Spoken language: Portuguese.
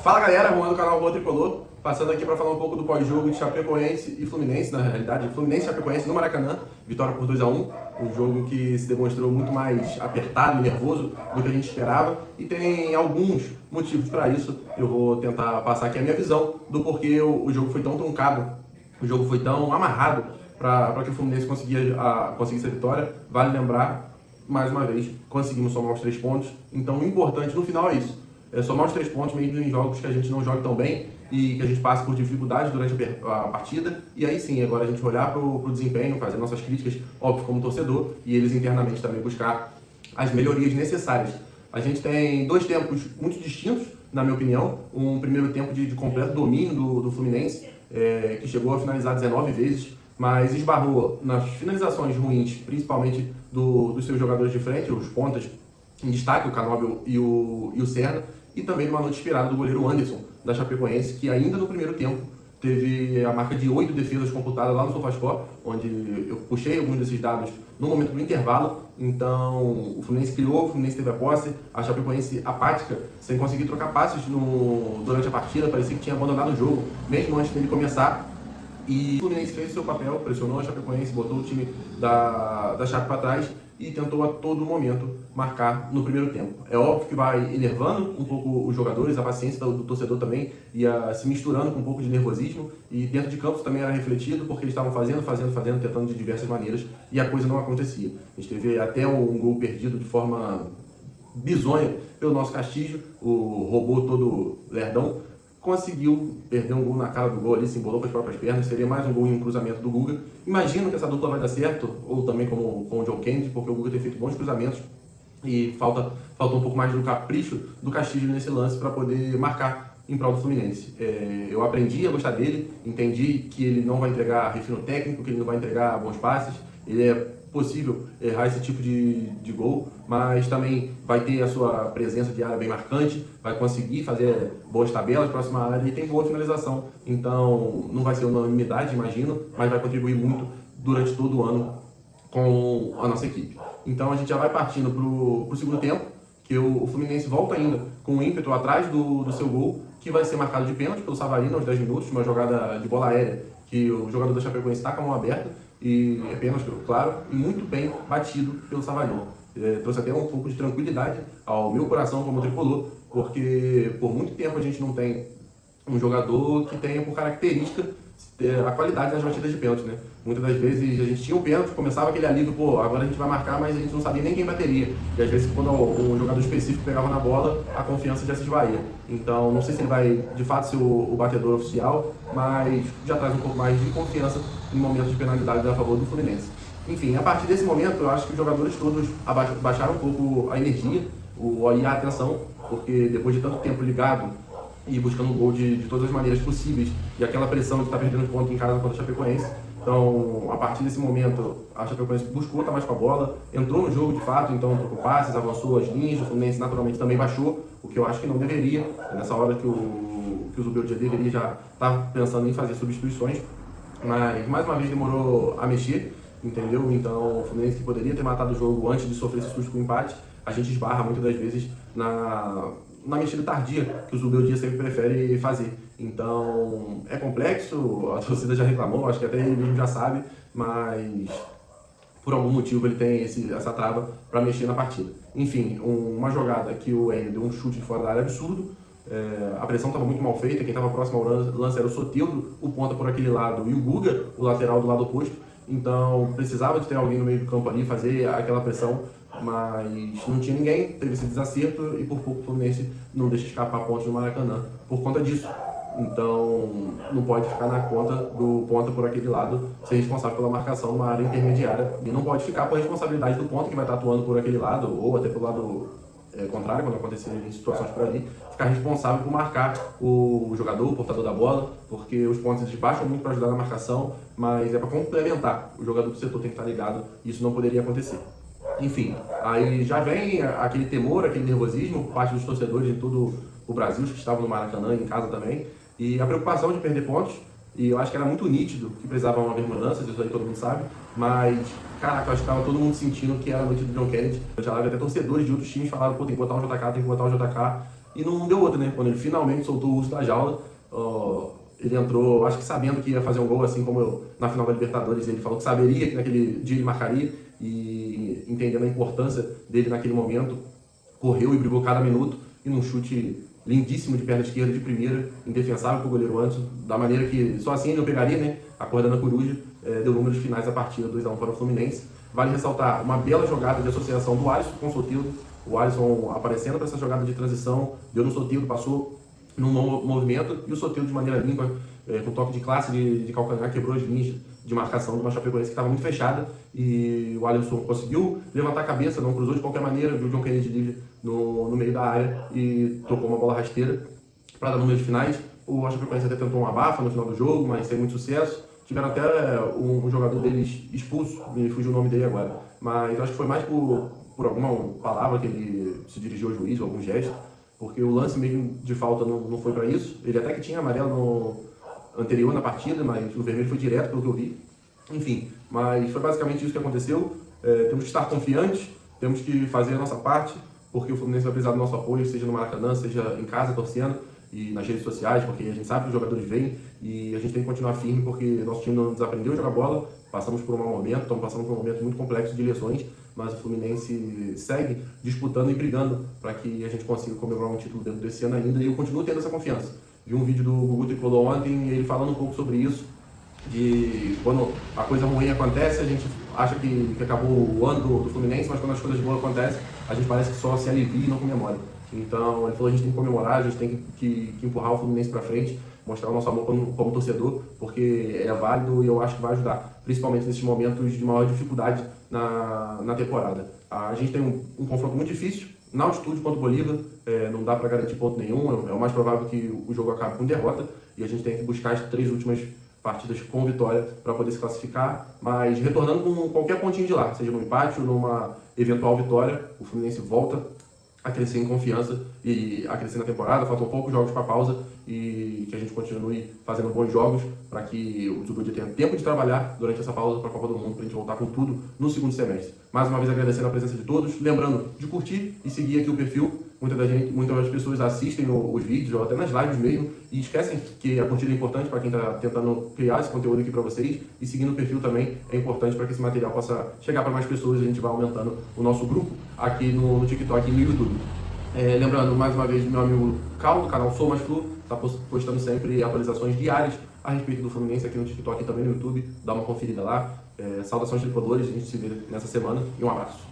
Fala galera, Juan do canal Boa Tricolor, passando aqui para falar um pouco do pós-jogo de Chapecoense e Fluminense, na realidade, Fluminense e Chapecoense no Maracanã, vitória por 2-1, um jogo que se demonstrou muito mais apertado e nervoso do que a gente esperava e tem alguns motivos para isso. Eu vou tentar passar aqui a minha visão do porquê o jogo foi tão truncado, o jogo foi tão amarrado para que o Fluminense conseguisse a vitória. Vale lembrar, mais uma vez, conseguimos somar os 3 pontos, então o importante no final é isso. É somar os 3 pontos mesmo em jogos que a gente não joga tão bem e que a gente passa por dificuldades durante a partida. E aí sim, agora a gente olhar para o desempenho, fazer nossas críticas, óbvio, como torcedor, e eles internamente também buscar as melhorias necessárias. A gente tem 2 tempos muito distintos, na minha opinião. Um primeiro tempo de completo domínio do Fluminense, que chegou a finalizar 19 vezes, mas esbarrou nas finalizações ruins, principalmente dos seus jogadores de frente, os pontas em destaque, o Canóbio e o Serna, e também numa noite inspirada do goleiro Anderson, da Chapecoense, que ainda no primeiro tempo teve a marca de 8 defesas computadas lá no SofaScore, onde eu puxei alguns desses dados no momento do intervalo. Então, o Fluminense criou, o Fluminense teve a posse, a Chapecoense apática, sem conseguir trocar passes durante a partida, parecia que tinha abandonado o jogo, mesmo antes dele começar. E o Fluminense fez o seu papel, pressionou a Chapecoense, botou o time da Chape para trás e tentou a todo momento marcar no primeiro tempo. É óbvio que vai enervando um pouco os jogadores, a paciência do torcedor também ia se misturando com um pouco de nervosismo, e dentro de campo também era refletido, porque eles estavam fazendo, tentando de diversas maneiras, e a coisa não acontecia. A gente teve até um gol perdido de forma bizonha pelo nosso Castilho, o robô todo lerdão, conseguiu perder um gol na cara do gol ali, se embolou com as próprias pernas, seria mais um gol em um cruzamento do Guga. Imagino que essa dupla vai dar certo, ou também com o John Kennedy, porque o Guga tem feito bons cruzamentos e falta um pouco mais do capricho do Castilho nesse lance para poder marcar em prol do Fluminense. Eu aprendi a gostar dele, entendi que ele não vai entregar refino técnico, que ele não vai entregar bons passes, ele é possível errar esse tipo de gol, mas também vai ter a sua presença de área bem marcante, vai conseguir fazer boas tabelas próxima à área e tem boa finalização. Então não vai ser unanimidade, imagino, mas vai contribuir muito durante todo o ano com a nossa equipe. Então a gente já vai partindo para o segundo tempo, que o Fluminense volta ainda com um ímpeto atrás do seu gol, que vai ser marcado de pênalti pelo Savarino aos 10 minutos, uma jogada de bola aérea que o jogador da Chapecoense está com a mão aberta, e é pênalti, claro, e muito bem batido pelo Savarino. Trouxe até um pouco de tranquilidade ao meu coração como tricolor, porque por muito tempo a gente não tem um jogador que tenha por característica a qualidade das batidas de pênalti, né? Muitas das vezes a gente tinha um pênalti, começava aquele alívio, pô, agora a gente vai marcar, mas a gente não sabia nem quem bateria. E às vezes quando um jogador específico pegava na bola, a confiança já se esvaía. Então não sei se ele vai de fato ser o batedor oficial, mas já traz um pouco mais de confiança em momentos de penalidade a favor do Fluminense. Enfim, a partir desse momento eu acho que os jogadores todos baixaram um pouco a energia e a atenção, porque depois de tanto tempo ligado e buscando um gol de todas as maneiras possíveis, e aquela pressão de estar perdendo ponto em casa contra a Chapecoense. Então, a partir desse momento, a Chapecoense buscou estar mais com a bola, entrou no jogo de fato, então trocou passes, avançou as linhas, o Fluminense naturalmente também baixou, o que eu acho que não deveria, nessa hora que o Zubeldia deveria já estar pensando em fazer substituições, mas mais uma vez demorou a mexer, entendeu? Então, o Fluminense, que poderia ter matado o jogo antes de sofrer esse susto com o empate, a gente esbarra muitas das vezes na mexida tardia, que o Zubeldia sempre prefere fazer. Então, é complexo, a torcida já reclamou, acho que até ele mesmo já sabe, mas por algum motivo ele tem essa trava para mexer na partida. Enfim, uma jogada que o Enio deu um chute de fora da área absurdo, a pressão estava muito mal feita, quem estava próximo ao lance era o Soteldo, o ponta por aquele lado, e o Guga, o lateral do lado oposto. Então precisava de ter alguém no meio do campo ali, fazer aquela pressão, mas não tinha ninguém, teve esse desacerto e por pouco o Fluminense não deixa escapar pontos no Maracanã por conta disso. Então não pode ficar na conta do ponta por aquele lado ser responsável pela marcação numa área intermediária, e não pode ficar por responsabilidade do ponta que vai estar atuando por aquele lado, ou até pelo lado contrário, quando acontecerem situações por ali, ficar responsável por marcar o jogador, o portador da bola, porque os pontos eles baixam muito para ajudar na marcação, mas é para complementar. O jogador do setor tem que estar ligado, e isso não poderia acontecer. Enfim, aí já vem aquele temor, aquele nervosismo por parte dos torcedores em todo o Brasil, que estavam no Maracanã, em casa também, e a preocupação de perder pontos, e eu acho que era muito nítido que precisavam haver mudanças, isso aí todo mundo sabe, mas, caraca, eu acho que estava todo mundo sentindo que era a noite do John Kennedy. Eu já vi até torcedores de outros times falaram, pô, tem que botar o JK, tem que botar o JK, e não deu outra, né? Quando ele finalmente soltou o urso da jaula, ele entrou, acho que sabendo que ia fazer um gol, assim como na final da Libertadores ele falou que saberia que naquele dia ele marcaria, e entendendo a importância dele naquele momento, correu e brigou cada minuto, e num chute lindíssimo de perna esquerda de primeira, indefensável para o goleiro Anderson, da maneira que só assim ele não pegaria, né? Acordando a coruja, deu números finais da partida, 2-1 para o Fluminense. Vale ressaltar uma bela jogada de associação do Alisson com o Soteldo. O Alisson aparecendo para essa jogada de transição, deu no Soteldo, passou num movimento, e o Soteldo de maneira limpa, com toque de classe de calcanhar, quebrou as linhas de marcação de uma Chapecoense que estava muito fechada, e o Alisson conseguiu levantar a cabeça, não cruzou de qualquer maneira, viu o John Kennedy livre no meio da área e tocou uma bola rasteira para dar números finais. O Chapecoense até tentou uma abafa no final do jogo, mas sem muito sucesso. Tiveram até um jogador deles expulso, me fugiu o nome dele agora, mas acho que foi mais por alguma palavra que ele se dirigiu ao juiz, ou algum gesto, porque o lance mesmo de falta não foi para isso. Ele até que tinha amarelo no anterior na partida, mas o vermelho foi direto, pelo que eu vi. Enfim, mas foi basicamente isso que aconteceu. Temos que estar confiantes, temos que fazer a nossa parte, porque o Fluminense vai precisar do nosso apoio, seja no Maracanã, seja em casa, torcendo, e nas redes sociais, porque a gente sabe que os jogadores vêm, e a gente tem que continuar firme, porque nosso time não desaprendeu a jogar bola, passamos por um mau momento, estamos passando por um momento muito complexo de lesões, mas o Fluminense segue disputando e brigando para que a gente consiga comemorar um título dentro desse ano ainda, e eu continuo tendo essa confiança. Vi um vídeo do Gugu Tricolor ontem, ele falando um pouco sobre isso, de quando a coisa ruim acontece, a gente acha que acabou o ano do Fluminense, mas quando as coisas boas acontecem, a gente parece que só se alivia e não comemora. Então, ele falou, a gente tem que comemorar, a gente tem que empurrar o Fluminense para frente, mostrar o nosso amor como torcedor, porque é válido e eu acho que vai ajudar, principalmente nesses momentos de maior dificuldade na temporada. A gente tem um confronto muito difícil, na altitude contra o Bolívar, não dá para garantir ponto nenhum, é o mais provável que o jogo acabe com derrota, e a gente tem que buscar as 3 últimas partidas com vitória para poder se classificar, mas retornando com qualquer pontinho de lá, seja no empate ou numa eventual vitória, o Fluminense volta a crescer em confiança e a crescer na temporada. Faltam poucos jogos para a pausa e que a gente continue fazendo bons jogos para que o Zubudi tenha tempo de trabalhar durante essa pausa para a Copa do Mundo, para a gente voltar com tudo no segundo semestre. Mais uma vez agradecendo a presença de todos, lembrando de curtir e seguir aqui o perfil. Muitas pessoas assistem os vídeos, ou até nas lives mesmo, e esquecem que a curtida é importante para quem está tentando criar esse conteúdo aqui para vocês, e seguindo o perfil também é importante para que esse material possa chegar para mais pessoas e a gente vai aumentando o nosso grupo aqui no TikTok e no YouTube. Lembrando mais uma vez do meu amigo Cal, do canal Sou Mais Flu, está postando sempre atualizações diárias a respeito do Fluminense aqui no TikTok e também no YouTube. Dá uma conferida lá. Saudações tricolores, a gente se vê nessa semana e um abraço.